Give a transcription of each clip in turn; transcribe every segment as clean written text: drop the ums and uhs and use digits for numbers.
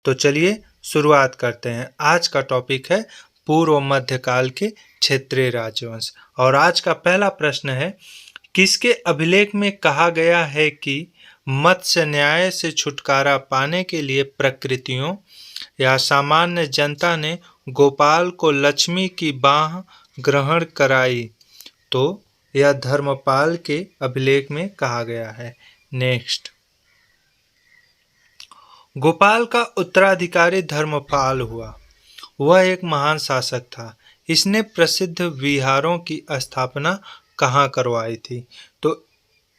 तो चलिए शुरुआत करते हैं। आज का टॉपिक है पूर्व मध्यकाल के क्षेत्रीय राजवंश। और आज का पहला प्रश्न है, किसके अभिलेख में कहा गया है कि मत्स्य न्याय से छुटकारा पाने के लिए प्रकृतियों या सामान्य जनता ने गोपाल को लक्ष्मी की बाह ग्रहण कराई? तो यह धर्मपाल के अभिलेख में कहा गया है। नेक्स्ट, गोपाल का उत्तराधिकारी धर्मपाल हुआ। वह एक महान शासक था। इसने प्रसिद्ध विहारों की स्थापना कहाँ करवाई थी? तो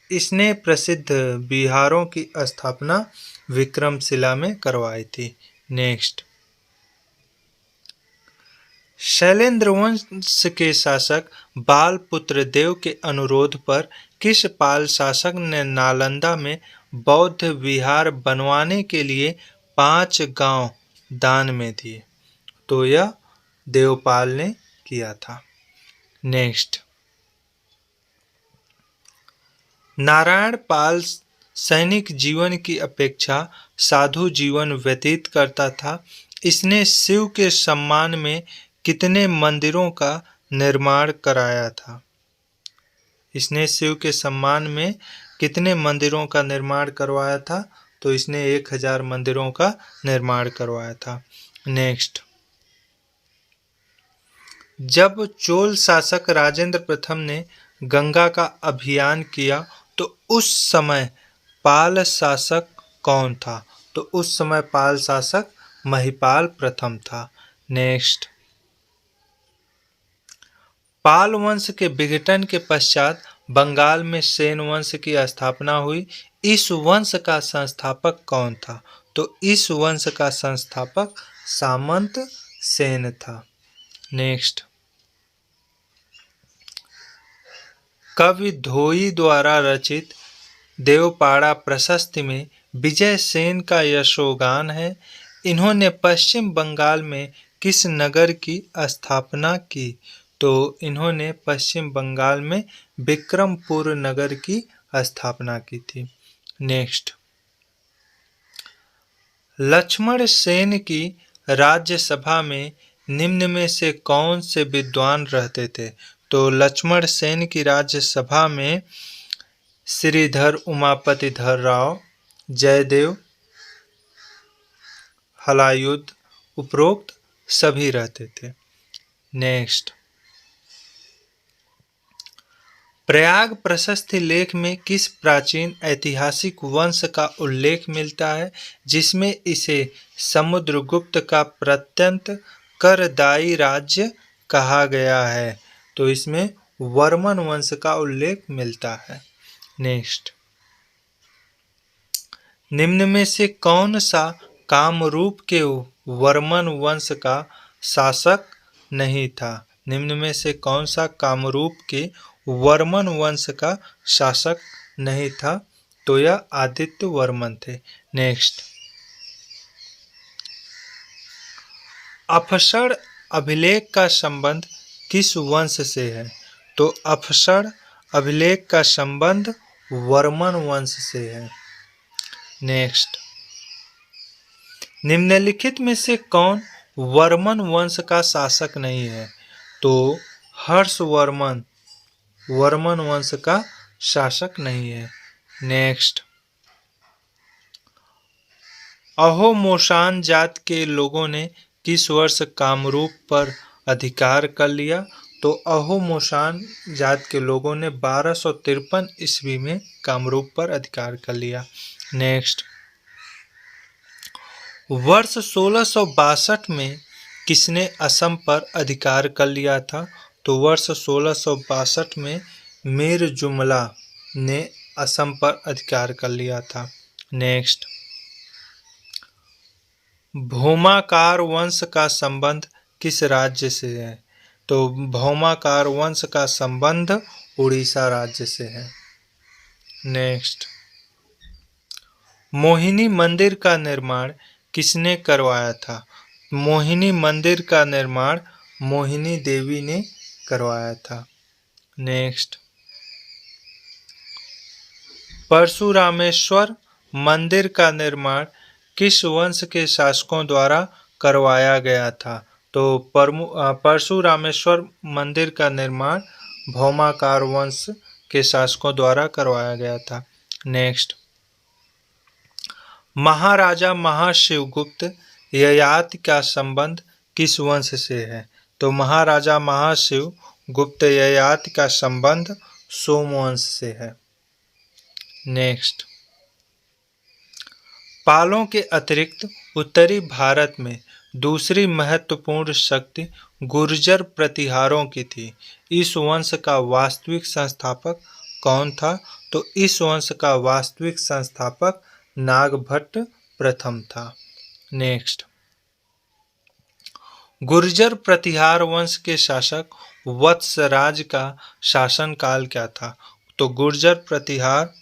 इसने प्रसिद्ध विहारों की स्थापना विक्रमशिला में करवाई थी। नेक्स्ट, शैलेंद्र वंश के शासक बाल पुत्र देव के अनुरोध पर किस पाल शासक ने नालंदा में बौद्ध विहार बनवाने के लिए 5 गांव दान में दिए? तो यह देवपाल ने किया था। नेक्स्ट, नारायण पाल सैनिक जीवन की अपेक्षा साधु जीवन व्यतीत करता था। इसने शिव के सम्मान में कितने मंदिरों का निर्माण कराया था? इसने शिव के सम्मान में कितने मंदिरों का निर्माण करवाया था? तो इसने 1000 मंदिरों का निर्माण करवाया था। नेक्स्ट, जब चोल शासक राजेंद्र प्रथम ने गंगा का अभियान किया तो उस समय पाल शासक कौन था? तो उस समय पाल शासक महिपाल प्रथम था। नेक्स्ट, पाल वंश के विघटन के पश्चात बंगाल में सेन वंश की स्थापना हुई। इस वंश का संस्थापक कौन था? तो इस वंश का संस्थापक सामंत सेन था। नेक्स्ट, कवि धोई द्वारा रचित देवपाड़ा प्रशस्ति में विजय सेन का यशोगान है। इन्होंने पश्चिम बंगाल में किस नगर की स्थापना की? तो इन्होंने पश्चिम बंगाल में विक्रमपुर नगर की स्थापना की थी। नेक्स्ट, लक्ष्मण सेन की राज्यसभा में निम्न में से कौन से विद्वान रहते थे? तो लक्ष्मण सेन की राज्यसभा में श्रीधर उमापतिधर राव, जयदेव, हलायुध उपरोक्त सभी रहते थे। नेक्स्ट, प्रयाग प्रशस्ति लेख में किस प्राचीन ऐतिहासिक वंश का उल्लेख मिलता है जिसमें इसे समुद्रगुप्त का प्रत्यंत करदायी राज्य कहा गया है? तो इसमें वर्मन वंश का उल्लेख मिलता है। नेक्स्ट, निम्न में से कौन सा कामरूप के वर्मन वंश का शासक नहीं था? निम्न में से कौन सा कामरूप के वर्मन वंश का शासक नहीं था? तो यह आदित्य वर्मन थे। नेक्स्ट, अफसर अभिलेख का संबंध किस वंश से है? तो अफसर अभिलेख का संबंध वर्मन वंश से है। नेक्स्ट, निम्नलिखित में से कौन वर्मन वंश का शासक नहीं है? तो हर्षवर्मन वर्मन वंश का शासक नहीं है। नेक्स्ट, अहोमोशान जात के लोगों ने किस वर्ष कामरूप पर अधिकार कर लिया? तो अहोमोशान जात के लोगों ने 1253 ईस्वी में कामरूप पर अधिकार कर लिया। नेक्स्ट, वर्ष 1662 में किसने असम पर अधिकार कर लिया था? तो वर्ष 1662 में मीर जुमला ने असम पर अधिकार कर लिया था। नेक्स्ट, भौमाकार वंश का संबंध किस राज्य से है? तो भौमाकार वंश का संबंध उड़ीसा राज्य से है। नेक्स्ट, मोहिनी मंदिर का निर्माण किसने करवाया था? मोहिनी मंदिर का निर्माण मोहिनी देवी ने करवाया था। नेक्स्ट, परशुरामेश्वर मंदिर का निर्माण किस वंश के शासकों द्वारा करवाया गया था? तो परशुरामेश्वर मंदिर का निर्माण भौमाकार वंश के शासकों द्वारा करवाया गया था। नेक्स्ट, महाराजा महाशिवगुप्त ययाति का संबंध किस वंश से है? तो महाराजा महाशिव गुप्त ययाति का संबंध सोमवंश से है। नेक्स्ट, पालों के अतिरिक्त उत्तरी भारत में दूसरी महत्वपूर्ण शक्ति गुर्जर प्रतिहारों की थी। इस वंश का वास्तविक संस्थापक कौन था? तो इस वंश का वास्तविक संस्थापक नागभट्ट प्रथम था। नेक्स्ट, गुर्जर प्रतिहार वंश के शासक वत्सराज का शासनकाल क्या था? तो गुर्जर प्रतिहार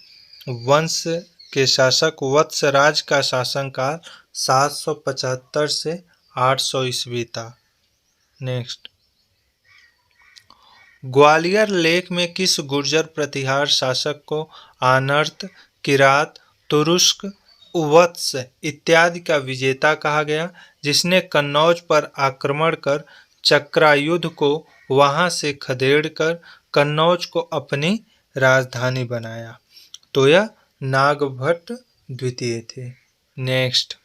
वंश के शासक वत्सराज का शासनकाल 775 से 800 ईस्वी था। नेक्स्ट, ग्वालियर लेख में किस गुर्जर प्रतिहार शासक को आनर्त, किरात, तुरुष्क, वत्स इत्यादि का विजेता कहा गया, जिसने कन्नौज पर आक्रमण कर चक्रायुध को वहां से खदेड़कर कन्नौज को अपनी राजधानी बनाया? तो यह नागभट्ट द्वितीय थे। नेक्स्ट,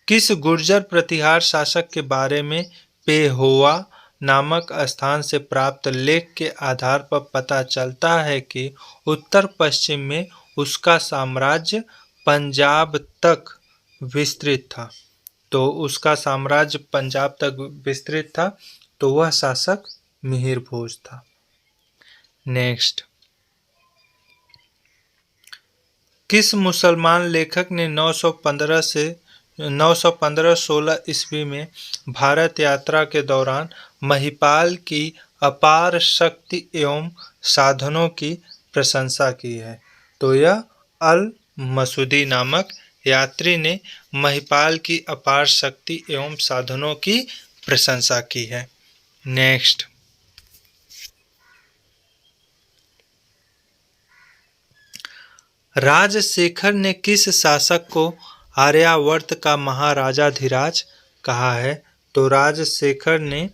किस गुर्जर प्रतिहार शासक के बारे में पेहोवा नामक स्थान से प्राप्त लेख के आधार पर पता चलता है कि उत्तर पश्चिम में उसका साम्राज्य पंजाब तक विस्तृत था? तो उसका साम्राज्य पंजाब तक विस्तृत था, तो वह शासक मिहिर भोज था। नेक्स्ट, किस मुसलमान लेखक ने 915-16 ईस्वी में भारत यात्रा के दौरान महिपाल की अपार शक्ति एवं साधनों की प्रशंसा की है? तो यह अल मसूदी नामक यात्री ने महिपाल की अपार शक्ति एवं साधनों की प्रशंसा की है। नेक्स्ट, राजशेखर ने किस शासक को आर्यावर्त का महाराजाधिराज कहा है? तो राजशेखर ने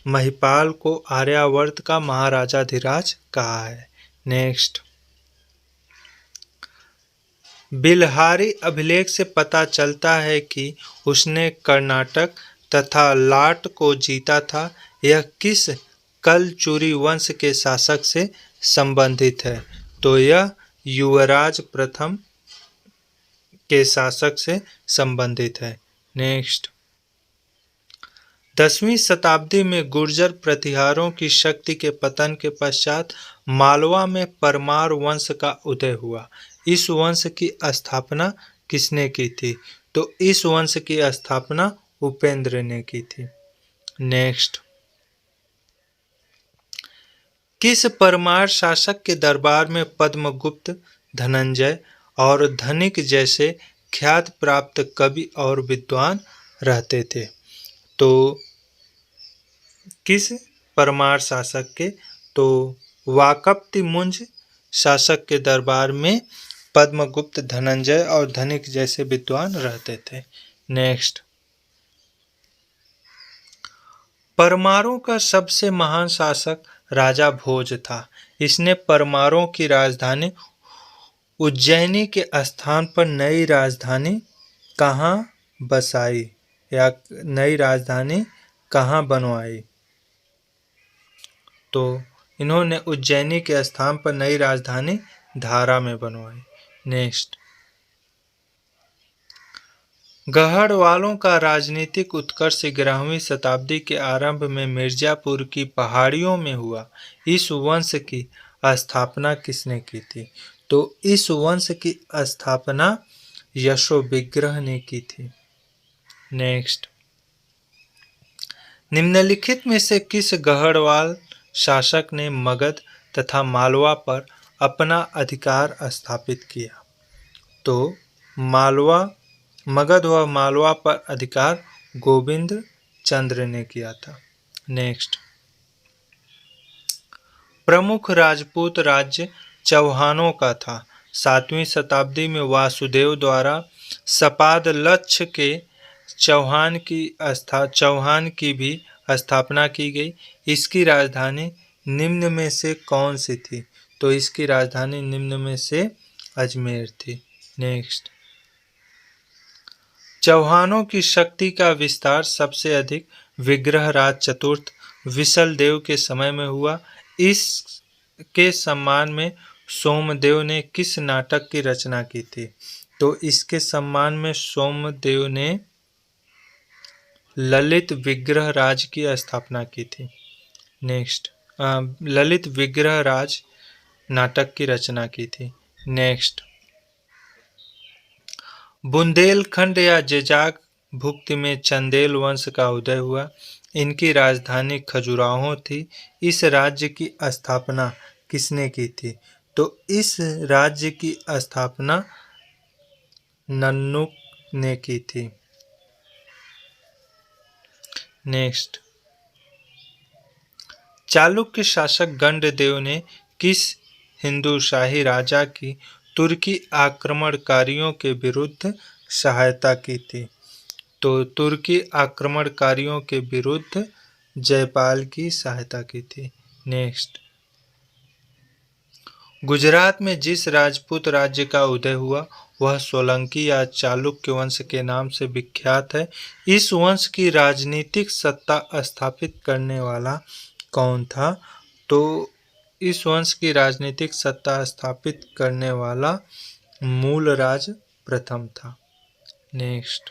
महिपाल को आर्यावर्त का महाराजाधिराज कहा है। नेक्स्ट, बिल्हारी अभिलेख से पता चलता है कि उसने कर्नाटक तथा लाट को जीता था। यह किस कलचुरी वंश के शासक से संबंधित है? तो यह युवराज प्रथम के शासक से संबंधित है। नेक्स्ट, 10वीं शताब्दी में गुर्जर प्रतिहारों की शक्ति के पतन के पश्चात मालवा में परमार वंश का उदय हुआ। इस वंश की स्थापना किसने की थी? तो इस वंश की स्थापना उपेंद्र ने की थी। नेक्स्ट, किस परमार शासक के दरबार में पद्मगुप्त, धनंजय और धनिक जैसे ख्याति प्राप्त कवि और विद्वान रहते थे? तो किस परमार शासक के? तो वाकप्ति मुंज शासक के दरबार में पद्मगुप्त, धनंजय और धनिक जैसे विद्वान रहते थे। नेक्स्ट, परमारों का सबसे महान शासक राजा भोज था। इसने परमारों की राजधानी उज्जैनी के स्थान पर नई राजधानी कहाँ बसाई या नई राजधानी कहाँ बनवाई? तो इन्होंने उज्जैनी के स्थान पर नई राजधानी धारा में बनवाई। नेक्स्ट, गढ़वालों का राजनीतिक उत्कर्ष 11वीं शताब्दी के आरंभ में मिर्जापुर की पहाड़ियों में हुआ। इस वंश की स्थापना किसने की थी? तो इस वंश की स्थापना यशोविग्रह ने की थी। नेक्स्ट, निम्नलिखित में से किस गढ़वाल शासक ने मगध तथा मालवा पर अपना अधिकार स्थापित किया? तो मगध व मालवा पर अधिकार गोविंद चंद्र ने किया था। नेक्स्ट, प्रमुख राजपूत राज्य चौहानों का था। 7वीं शताब्दी में वासुदेव द्वारा सपाद लक्ष्य के चौहान की भी स्थापना की गई। इसकी राजधानी निम्न में से कौन सी थी? तो इसकी राजधानी निम्न में से अजमेर थी। नेक्स्ट, चौहानों की शक्ति का विस्तार सबसे अधिक विग्रहराज चतुर्थ विशल देव के समय में हुआ। इसके सम्मान में सोमदेव ने किस नाटक की रचना की थी? तो इसके सम्मान में सोमदेव ने ललित विग्रहराज की स्थापना की थी। नेक्स्ट, ललित विग्रहराज नाटक की रचना की थी। नेक्स्ट, बुंदेलखंड या जेजाग भुक्ति में चंदेल वंश का उदय हुआ। इनकी राजधानी खजुराहो थी। इस राज्य की स्थापना किसने की थी? तो इस राज्य की स्थापना नन्नुक ने की थी। नेक्स्ट, चालुक्य शासक गंडदेव ने किस हिंदू शाही राजा की तुर्की आक्रमणकारियों के विरुद्ध सहायता की थी? तो तुर्की आक्रमणकारियों के विरुद्ध जयपाल की सहायता की थी। नेक्स्ट, गुजरात में जिस राजपूत राज्य का उदय हुआ वह सोलंकी या चालुक्य वंश के नाम से विख्यात है। इस वंश की राजनीतिक सत्ता स्थापित करने वाला कौन था? तो इस वंश की राजनीतिक सत्ता स्थापित करने वाला मूलराज प्रथम था। नेक्स्ट,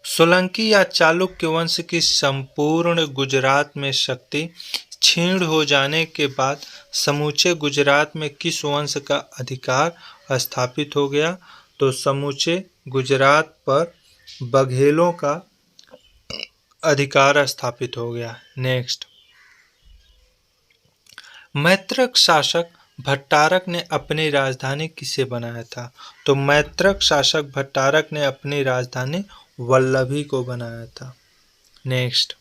सोलंकी या चालुक्य वंश की संपूर्ण गुजरात में शक्ति क्षीण हो जाने के बाद समूचे गुजरात में किस वंश का अधिकार स्थापित हो गया? तो समूचे गुजरात पर बघेलों का अधिकार स्थापित हो गया। नेक्स्ट, मैत्रक शासक भट्टारक ने अपनी राजधानी किसे बनाया था? तो मैत्रक शासक भट्टारक ने अपनी राजधानी वल्लभी को बनाया था। नेक्स्ट,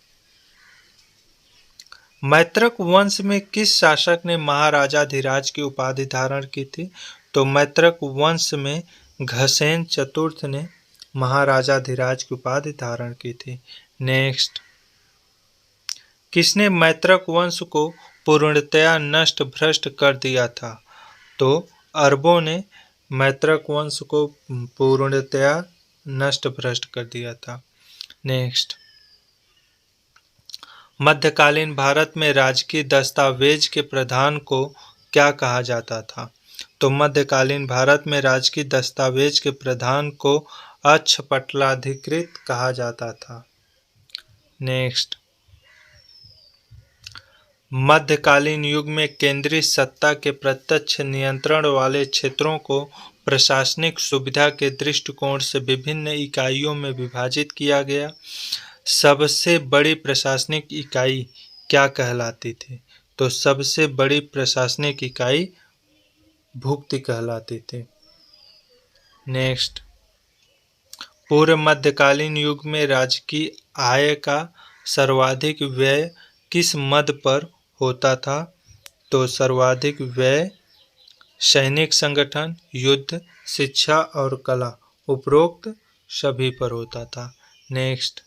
मैत्रक वंश में किस शासक ने महाराजाधिराज की उपाधि धारण की थी? तो मैत्रक वंश में घसेन चतुर्थ ने महाराजाधिराज की उपाधि धारण की थी। नेक्स्ट, किसने मैत्रक वंश को पूर्णतया नष्ट भ्रष्ट कर दिया था? तो अरबों ने मैत्रक वंश को पूर्णतया नष्ट भ्रष्ट कर दिया था। नेक्स्ट, मध्यकालीन भारत में राजकीय दस्तावेज के प्रधान को क्या कहा जाता था? तो मध्यकालीन भारत में राजकीय दस्तावेज के प्रधान को अक्षपटलाधिकृत कहा जाता था। नेक्स्ट, मध्यकालीन युग में केंद्रीय सत्ता के प्रत्यक्ष नियंत्रण वाले क्षेत्रों को प्रशासनिक सुविधा के दृष्टिकोण से विभिन्न इकाइयों में विभाजित किया गया। सबसे बड़ी प्रशासनिक इकाई क्या कहलाती थी? तो सबसे बड़ी प्रशासनिक इकाई भुक्ति कहलाती थी। नेक्स्ट, पूर्व मध्यकालीन युग में राजकीय आय का सर्वाधिक व्यय किस मद पर होता था? तो सर्वाधिक व्यय सैनिक संगठन, युद्ध, शिक्षा और कला उपरोक्त सभी पर होता था। नेक्स्ट,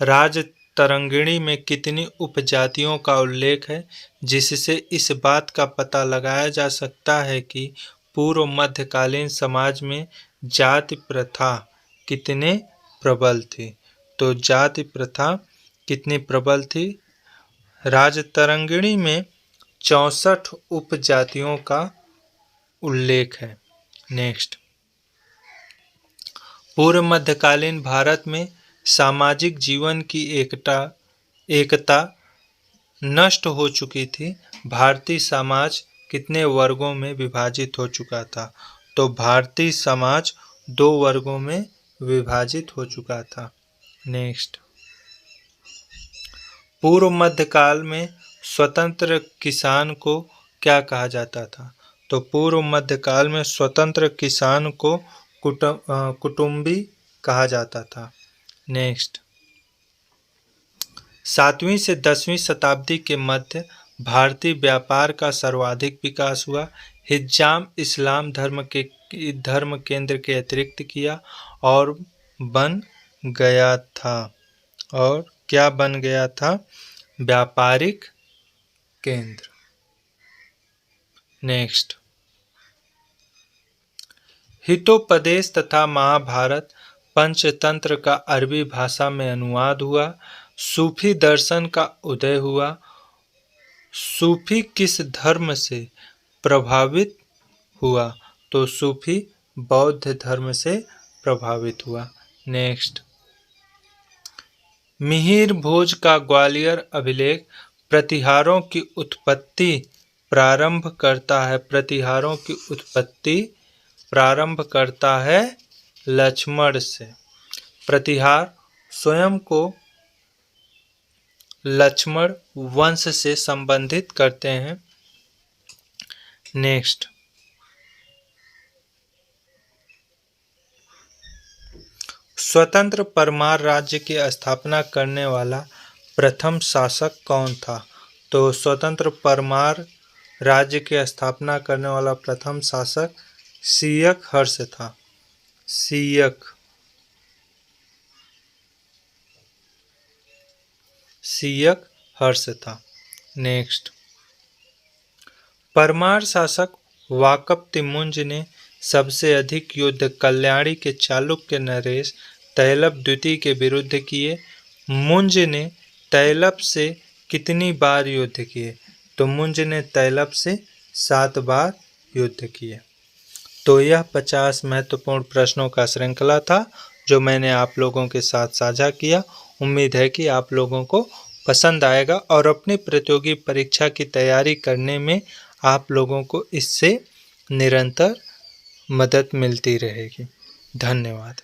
राजतरंगिणी में कितनी उपजातियों का उल्लेख है जिससे इस बात का पता लगाया जा सकता है कि पूर्व मध्यकालीन समाज में जाति प्रथा कितने प्रबल थी? तो जाति प्रथा कितनी प्रबल थी? राजतरंगिणी में 64 उपजातियों का उल्लेख है। नेक्स्ट, पूर्व मध्यकालीन भारत में सामाजिक जीवन की एकता नष्ट हो चुकी थी। भारतीय समाज कितने वर्गों में विभाजित हो चुका था? तो भारतीय समाज 2 वर्गों में विभाजित हो चुका था। नेक्स्ट, पूर्व मध्यकाल में स्वतंत्र किसान को क्या कहा जाता था? तो पूर्व मध्यकाल में स्वतंत्र किसान को कुटुंबी कहा जाता था। नेक्स्ट, 7वीं से 10वीं शताब्दी के मध्य भारतीय व्यापार का सर्वाधिक विकास हुआ। हिज्जाम इस्लाम धर्म केंद्र के अतिरिक्त किया और बन गया था। और क्या बन गया था? व्यापारिक केंद्र। नेक्स्ट, हितोपदेश तथा महाभारत पंचतंत्र का अरबी भाषा में अनुवाद हुआ। सूफी दर्शन का उदय हुआ। सूफी किस धर्म से प्रभावित हुआ? तो सूफी बौद्ध धर्म से प्रभावित हुआ। नेक्स्ट, मिहिर भोज का ग्वालियर अभिलेख प्रतिहारों की उत्पत्ति प्रारंभ करता है। प्रतिहारों की उत्पत्ति प्रारंभ करता है लक्ष्मण से। प्रतिहार स्वयं को लक्ष्मण वंश से संबंधित करते हैं। नेक्स्ट, स्वतंत्र परमार राज्य की स्थापना करने वाला प्रथम शासक कौन था? तो स्वतंत्र परमार राज्य की स्थापना करने वाला प्रथम शासक सियक हर्ष था। सियक हर्ष था। नेक्स्ट, परमार शासक वाकप तिमुंज ने सबसे अधिक युद्ध कल्याणी के चालुक्य नरेश तैलप द्वितीय के विरुद्ध किए। मुंज ने तैलप से कितनी बार युद्ध किए? तो मुंज ने तैलप से 7 बार युद्ध किए। तो यह 50 महत्वपूर्ण प्रश्नों का श्रृंखला था जो मैंने आप लोगों के साथ साझा किया। उम्मीद है कि आप लोगों को पसंद आएगा और अपनी प्रतियोगी परीक्षा की तैयारी करने में आप लोगों को इससे निरंतर मदद मिलती रहेगी। धन्यवाद।